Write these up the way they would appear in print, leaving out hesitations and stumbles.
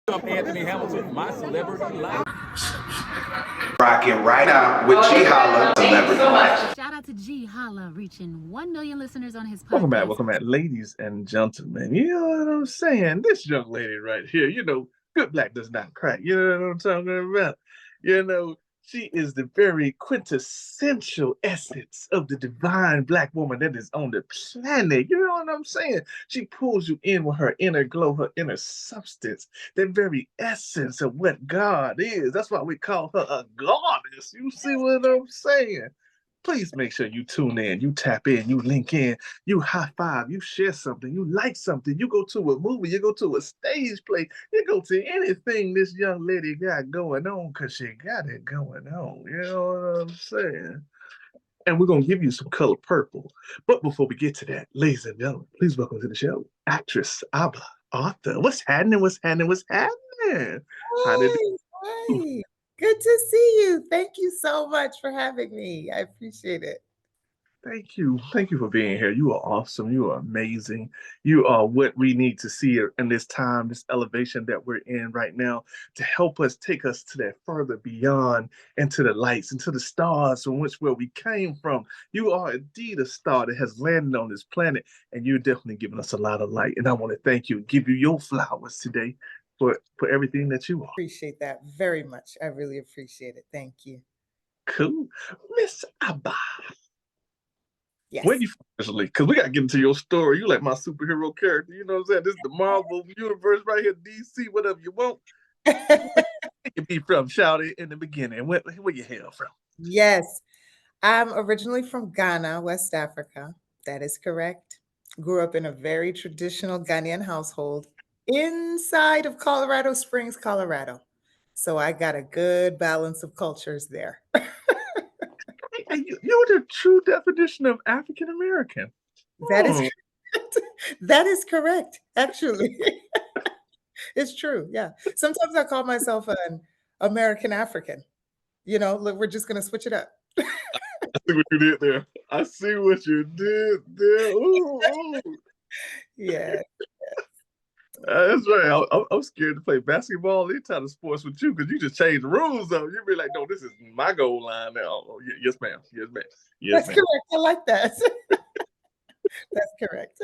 I'm Anthony Hamilton, my celebrity life. Rocking right out with Ge.Holla, Celebrity Life. Shout out to Ge.Holla reaching 1 million listeners on his podcast. Welcome back, ladies and gentlemen. You know what I'm saying? This young lady right here, good black does not crack. You know what I'm talking about? She is the very quintessential essence of the divine black woman that is on the planet. You know what I'm saying? She pulls you in with her inner glow, her inner substance, the very essence of what God is. That's why we call her a goddess. You see what I'm saying? Please make sure you tune in, you tap in, you link in, you high five, you share something, you like something, you go to a movie, you go to a stage play, you go to anything this young lady got going on because she got it going on. You know what I'm saying? And we're going to give you some color purple. But before we get to that, ladies and gentlemen, please welcome to the show, actress Abba Arthur. What's happening? What's happening? What's happening? How did Hi. Good to see you. Thank you so much for having me. I appreciate it. Thank you. Thank you for being here. You are awesome. You are amazing. You are what we need to see in this time, this elevation that we're in right now to help us take us to that further beyond into the lights, into the stars from where we came from. You are indeed a star that has landed on this planet, and you're definitely giving us a lot of light. And I want to thank you, give you your flowers today for everything that you are. Appreciate that very much. I really appreciate it. Thank you. Cool. Miss Abba. Yes. When you officially, because we got to get into your story. You like my superhero character. You know what I'm saying? This is the Marvel universe right here, DC, whatever you want. You be from, shout it in the beginning. Where you hail from? Yes. I'm originally from Ghana, West Africa. That is correct. Grew up in a very traditional Ghanaian household inside of Colorado Springs, Colorado. So I got a good balance of cultures there. You're the true definition of African American. That is that is correct, actually. It's true. Yeah. Sometimes I call myself an American African. Look, we're just going to switch it up. I see what you did there. I see what you did there. Ooh, ooh. Yeah. That's right. I'm scared to play basketball, any type of sports with you because you just change the rules up. You'll be like, no, this is my goal line now. Oh, yes, ma'am. Yes, ma'am. Yes, That's ma'am. correct. I like that. That's correct.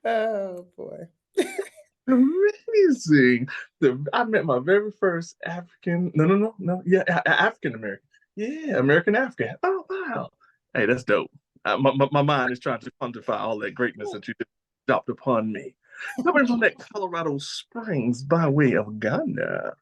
Oh, boy. Amazing. I met my very first African, African American. Yeah, American African. Oh, wow. Hey, that's dope. My mind is trying to quantify all that greatness that you just dropped upon me. Coming from that Colorado Springs by way of Ghana,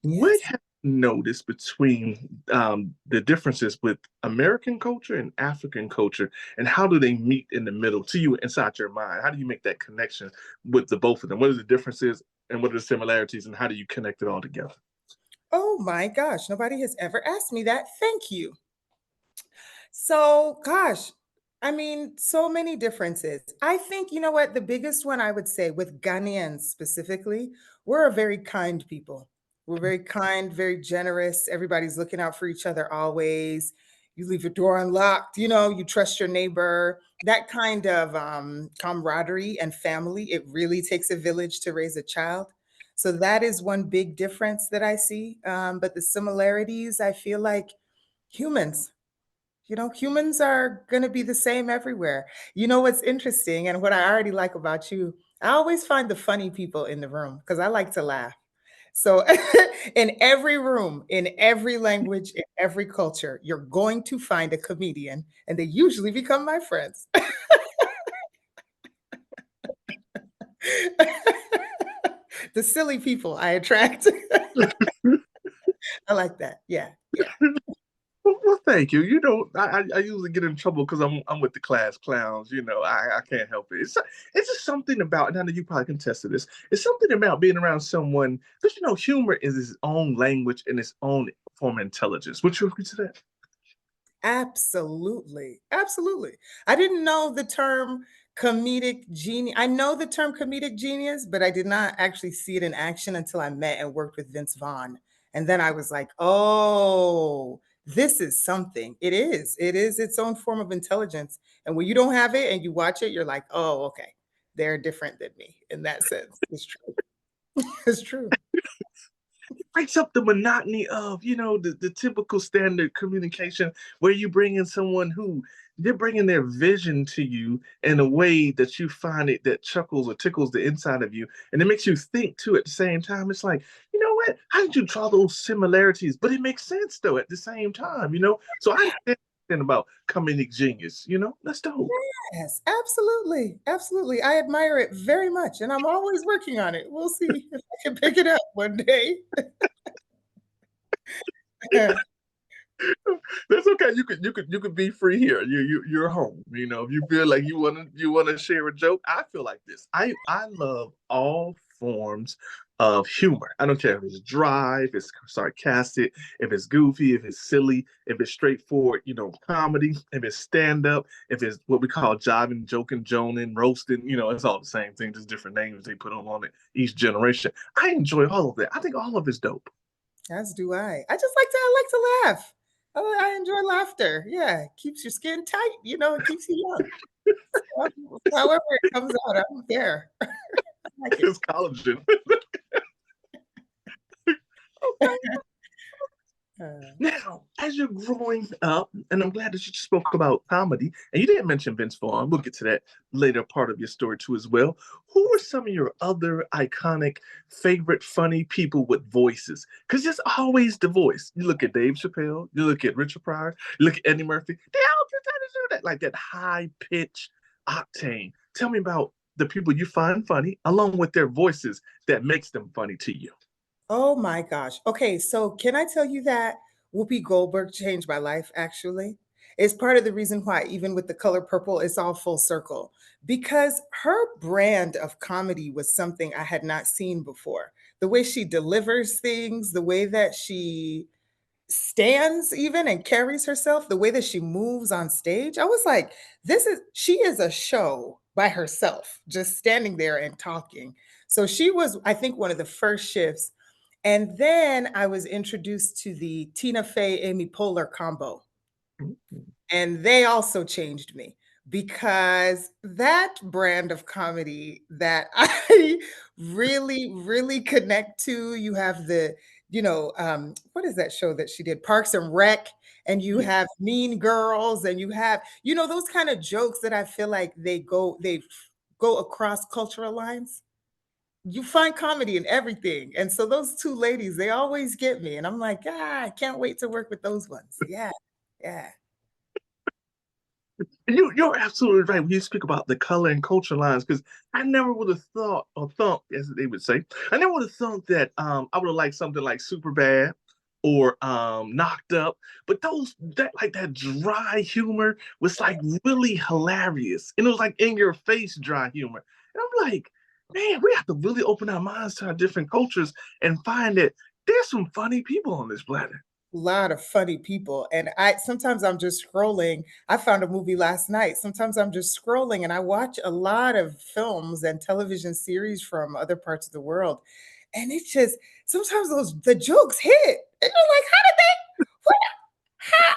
what have you noticed between the differences with American culture and African culture, and how do they meet in the middle to you inside your mind? How do you make that connection with the both of them? What are the differences and what are the similarities, and how do you connect it all together? Oh, my gosh. Nobody has ever asked me that. Thank you. So, gosh, I mean, so many differences. I think, you know what? The biggest one I would say with Ghanaians specifically, we're a very kind people. We're very kind, very generous. Everybody's looking out for each other always. You leave your door unlocked, you trust your neighbor. That kind of camaraderie and family, it really takes a village to raise a child. So that is one big difference that I see. But the similarities, I feel like humans. Humans are going to be the same everywhere. You know what's interesting and what I already like about you? I always find the funny people in the room because I like to laugh. So, in every room, in every language, in every culture, you're going to find a comedian, and they usually become my friends. The silly people I attract. I like that. Yeah. Well, thank you. I usually get in trouble because I'm with the class clowns. I can't help it. It's just something about, and I know you probably can attest to this. It's something about being around someone because humor is its own language and its own form of intelligence. Would you agree to that? Absolutely. Absolutely. I didn't know the term comedic genius. I know the term comedic genius, but I did not actually see it in action until I met and worked with Vince Vaughn. And then I was like, oh, this is something. It is. It is its own form of intelligence. And when you don't have it and you watch it, you're like, oh, okay. They're different than me in that sense. It's true. It's true. Breaks up the monotony of, the typical standard communication where you bring in someone who they're bringing their vision to you in a way that you find it that chuckles or tickles the inside of you. And it makes you think too at the same time. It's like, you know what? How did you draw those similarities? But it makes sense though at the same time. So I understand about comedic genius, that's dope. Yes, absolutely. Absolutely. I admire it very much, and I'm always working on it. We'll see if I can pick it up one day. That's okay. You could be free here. You're home. If you feel like you wanna share a joke, I feel like this. I love all forms of humor. I don't care if it's dry, if it's sarcastic, if it's goofy, if it's silly, if it's straightforward, comedy, if it's stand up, if it's what we call jiving, joking, joning, roasting. It's all the same thing, just different names they put on it each generation. I enjoy all of that. I think all of it's dope. As do I. I like to laugh. I enjoy laughter. Yeah, keeps your skin tight. It keeps you young. However it comes out, I'm there. I like it. It's collagen. Now, as you're growing up, and I'm glad that you spoke about comedy, and you didn't mention Vince Vaughn. We'll get to that later part of your story too as well. Who are some of your other iconic, favorite, funny people with voices? Because it's always the voice. You look at Dave Chappelle, you look at Richard Pryor, you look at Eddie Murphy. They all just try to do that, like that high pitch octane. Tell me about the people you find funny, along with their voices that makes them funny to you. Oh my gosh. Okay, so can I tell you that Whoopi Goldberg changed my life, actually? It's part of the reason why, even with the color purple, it's all full circle. Because her brand of comedy was something I had not seen before. The way she delivers things, the way that she stands even and carries herself, the way that she moves on stage. I was like, she is a show by herself, just standing there and talking. So she was, I think, one of the first shifts. And then I was introduced to the Tina Fey, Amy Poehler combo. And they also changed me because that brand of comedy that I really, really connect to, you have what is that show that she did? Parks and Rec, and you have Mean Girls, and you have, those kind of jokes that I feel like they go across cultural lines. You find comedy in everything. And so those two ladies, they always get me. And I'm like, I can't wait to work with those ones. Yeah. Yeah. You're absolutely right when you speak about the color and culture lines, because I never would have thought or thought, as they would say, I never would have thought that I would have liked something like Super Bad or Knocked Up, but that dry humor was like really hilarious, and it was like in your face dry humor, and I'm like, man, we have to really open our minds to our different cultures and find that there's some funny people on this planet. Lot of funny people. And I sometimes I'm just scrolling. I found a movie last night. Sometimes I'm just scrolling and I watch a lot of films and television series from other parts of the world. And it's just sometimes the jokes hit. And you're like, how did they what how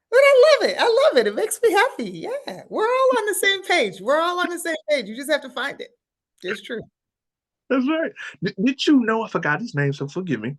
but I love it. I love it. It makes me happy. Yeah. We're all on the same page. We're all on the same page. You just have to find it. It's true. That's right. Did you know, I forgot his name, so forgive me.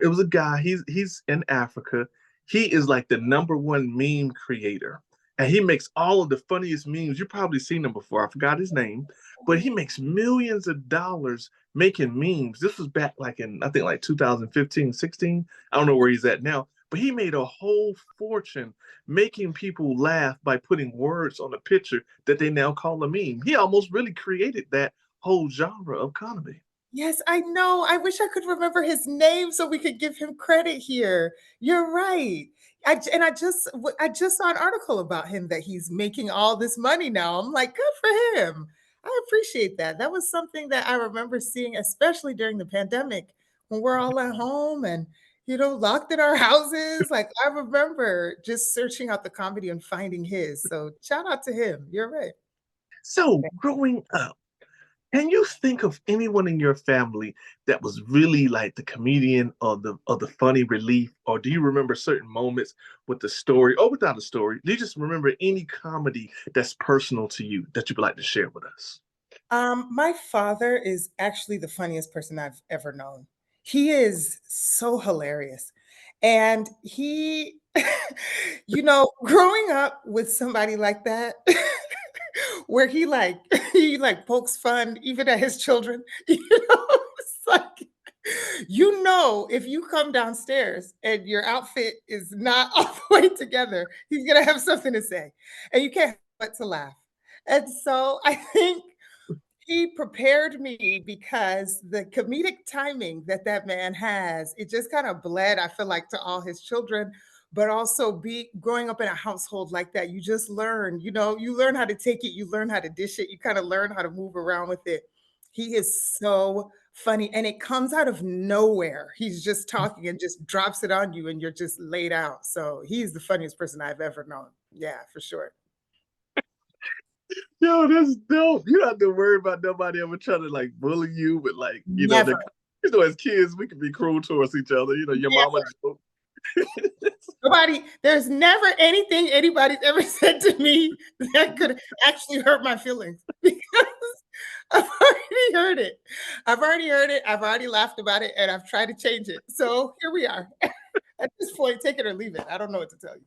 It was a guy. He's in Africa. He is like the number one meme creator, and he makes all of the funniest memes. You've probably seen him before. I forgot his name, but he makes millions of dollars making memes. This was back like in, I think, like 2015, 16. I don't know where he's at now, but he made a whole fortune making people laugh by putting words on a picture that they now call a meme. He almost really created that whole genre of comedy. Yes, I know. I wish I could remember his name so we could give him credit here. You're right. I just saw an article about him that he's making all this money now. I'm like, good for him. I appreciate that. That was something that I remember seeing, especially during the pandemic when we're all at home and locked in our houses. Like I remember just searching out the comedy and finding his. So shout out to him. You're right. So growing up, can you think of anyone in your family that was really like the comedian or the funny relief? Or do you remember certain moments with the story or without a story? Do you just remember any comedy that's personal to you that you'd like to share with us? My father is actually the funniest person I've ever known. He is so hilarious. And he, growing up with somebody like that, where he like he like pokes fun even at his children, it's like if you come downstairs and your outfit is not all the way together, he's gonna have something to say, and you can't help but to laugh. And so I think he prepared me because the comedic timing that that man has, it just kind of bled, I feel like, to all his children. But also be growing up in a household like that, you just learn, you learn how to take it, you learn how to dish it, you kind of learn how to move around with it. He is so funny and it comes out of nowhere. He's just talking and just drops it on you and you're just laid out. So he's the funniest person I've ever known. Yeah, for sure. Yo, that's dope. You don't have to worry about nobody ever trying to like bully you, but like, Never. as kids, we can be cruel towards each other. Your mama joke. There's never anything anybody's ever said to me that could actually hurt my feelings because I've already heard it. I've already laughed about it, and I've tried to change it. So here we are. At this point, take it or leave it. I don't know what to tell you.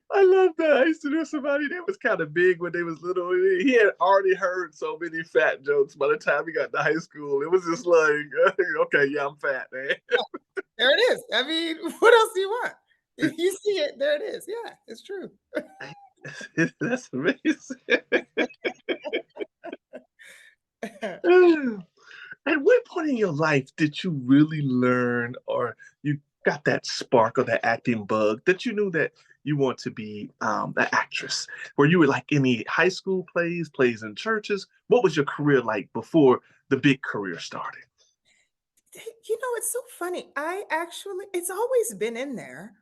I love that. I used to know somebody that was kind of big when they was little. He had already heard so many fat jokes by the time he got to high school. It was just like, okay, yeah, I'm fat, man. There it is. I mean, what else do you want? If you see it, there it is. Yeah, it's true. That's amazing. At what point in your life did you really learn, or you got that spark or that acting bug that you knew that you want to be an actress? Were you like any high school plays in churches? What was your career like before the big career started? It's so funny. It's always been in there.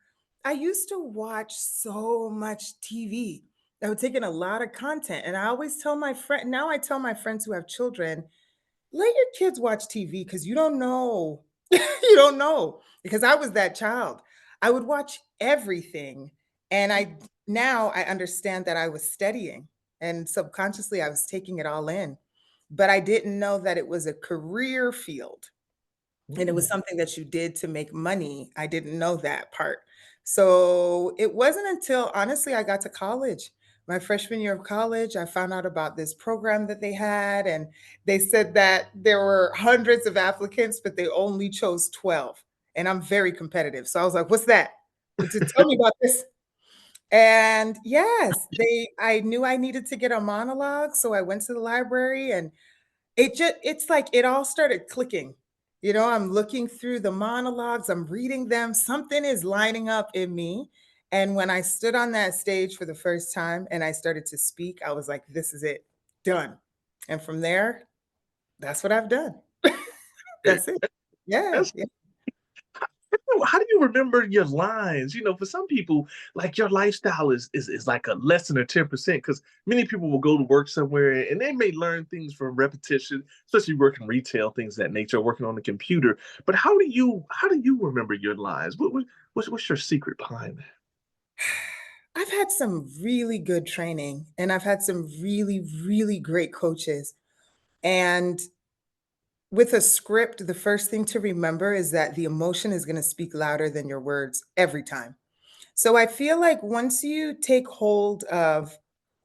I used to watch so much TV. I would take in a lot of content. And I always tell my friend, now I tell my friends who have children, let your kids watch TV because you don't know. You don't know. Because I was that child. I would watch everything. And now I understand that I was studying and subconsciously I was taking it all in. But I didn't know that it was a career field and it was something that you did to make money. I didn't know that part. So it wasn't until honestly I got to college. My freshman year of college, I found out about this program that they had, and they said that there were hundreds of applicants, but they only chose 12. And I'm very competitive. So I was like, what's that? To tell me about this. And yes, I knew I needed to get a monologue. So I went to the library and it's like it all started clicking. I'm looking through the monologues, I'm reading them, something is lining up in me. And when I stood on that stage for the first time and I started to speak, I was like, this is it, done. And from there, that's what I've done. That's it. Yeah. That's how do you remember your lines? For some people, like your lifestyle is like a less than a 10%, because many people will go to work somewhere and they may learn things from repetition, especially working retail, things of that nature, working on the computer. But how do you remember your lines? What's your secret behind that? I've had some really good training and I've had some really, really great coaches. And with a script, the first thing to remember is that the emotion is going to speak louder than your words every time. So I feel like once you take hold of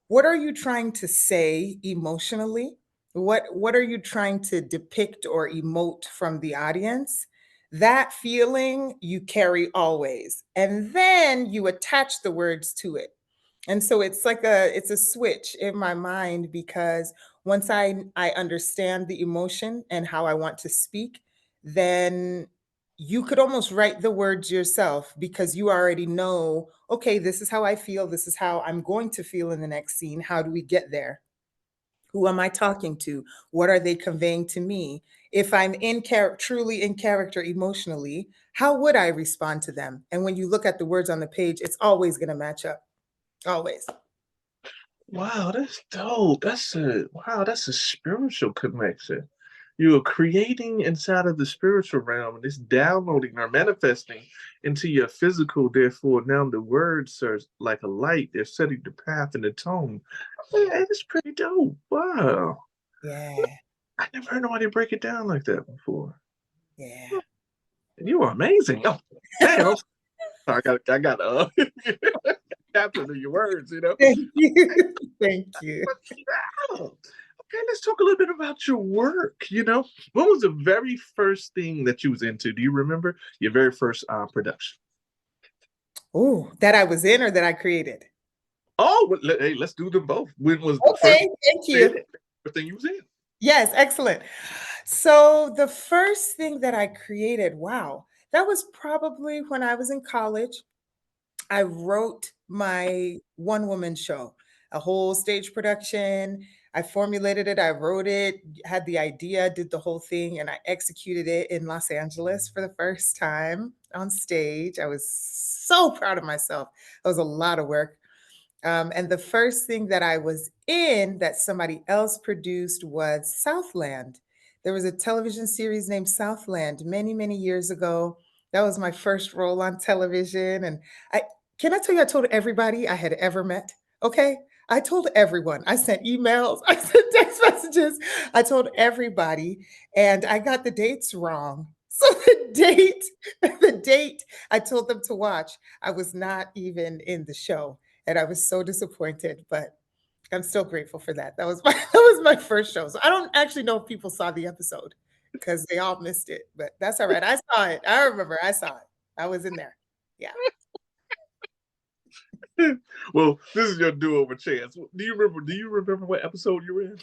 what are you trying to say emotionally? What are you trying to depict or emote from the audience? That feeling you carry always. And then you attach the words to it. And so it's a switch in my mind because once I understand the emotion and how I want to speak, then you could almost write the words yourself because you already know, okay, this is how I feel, this is how I'm going to feel in the next scene. How do we get there? Who am I talking to? What are they conveying to me? If I'm in character, truly in character emotionally, how would I respond to them? And when you look at the words on the page, it's always going to match up. Always. Wow, that's dope. That's a spiritual connection. You are creating inside of the spiritual realm, and it's downloading or manifesting into your physical. Therefore, now the words are like a light. They're setting the path and the tone. Yeah, it's pretty dope. Wow. Yeah. I never heard nobody break it down like that before. Yeah. You are amazing. Oh, man. I got captain of your words, you know. Thank you. Thank you. Okay, let's talk a little bit about your work. You know, what was the very first thing that you was into? Do you remember your very first production? Oh, that I was in or that I created? Oh, well, hey, let's do them both. When was the Okay, thank you. first thing you was in? Yes, excellent. So the first thing that I created, wow, that was probably when I was in college. I wrote my one-woman show, a whole stage production. I formulated it, I wrote it, had the idea, did the whole thing, and I executed it in Los Angeles for the first time on stage. I was so proud of myself. It was a lot of work. And the first thing that I was in that somebody else produced was Southland. There was a television series named Southland many, many years ago. That was my first role on television. And I can I tell you, I told everybody I had ever met. Okay. I told everyone. I sent emails, I sent text messages. I told everybody, and I got the dates wrong. So the date I told them to watch, I was not even in the show. And I was so disappointed, but I'm still grateful for that. That was my that was my first show. So I don't actually know if people saw the episode because they all missed it, but that's all right. I saw it. I remember I saw it. I was in there. Yeah. Well, this is your do-over chance. Do you remember what episode you were in?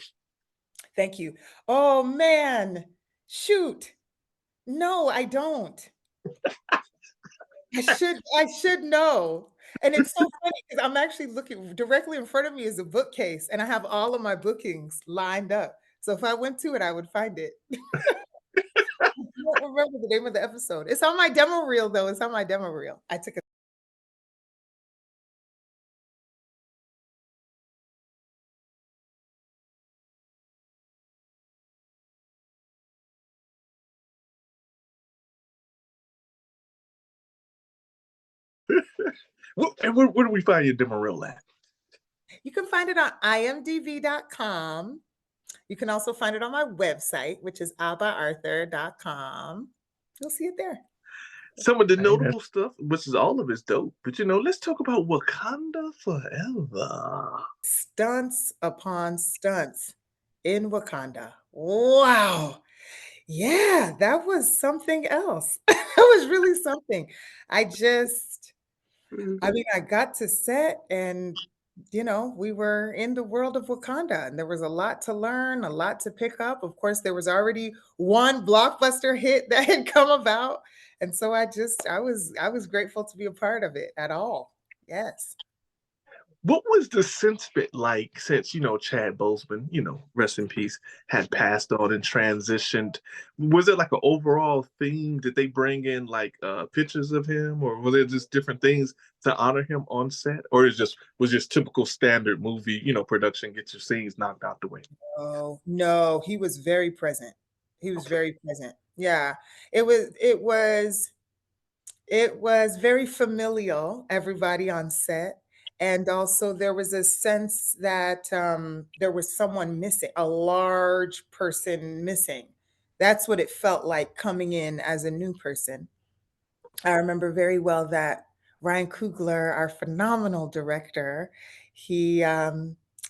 Thank you. Oh man. Shoot. No, I don't. I should know. And it's so funny because I'm actually looking directly in front of me is a bookcase, and I have all of my bookings lined up. So if I went to it, I would find it. I don't remember the name of the episode. It's on my demo reel, though. It's on my demo reel. I took a And where do we find your demo reel at? You can find it on imdb.com. You can also find it on my website, which is abaarthur.com. You'll see it there. Some of the notable stuff, which is all of it's dope. But let's talk about Wakanda Forever. Stunts upon stunts in Wakanda. Wow. Yeah, that was something else. That was really something. I just, I mean, I got to set and, we were in the world of Wakanda and there was a lot to learn, a lot to pick up. Of course, there was already one blockbuster hit that had come about. And so I was grateful to be a part of it at all. Yes. What was the sense bit like since, Chad Boseman, rest in peace, had passed on and transitioned? Was it like an overall theme? Did they bring in like pictures of him, or were there just different things to honor him on set? Or was just typical standard movie, production, get your scenes knocked out the way? Oh, no, he was very present. He was very present. Yeah. It was very familial, everybody on set. And also there was a sense that there was someone missing, a large person missing. That's what it felt like coming in as a new person. I remember very well that Ryan Coogler, our phenomenal director, he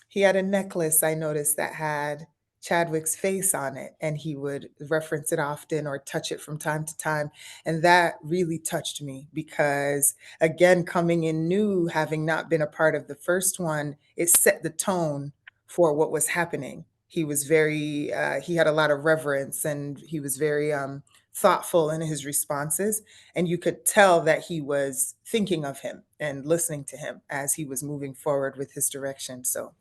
he had a necklace I noticed that had Chadwick's face on it, and he would reference it often or touch it from time to time. And that really touched me because, again, coming in new, having not been a part of the first one, it set the tone for what was happening. He was he had a lot of reverence and he was very thoughtful in his responses, and you could tell that he was thinking of him and listening to him as he was moving forward with his direction. So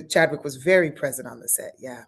Chadwick was very present on the set. Yeah.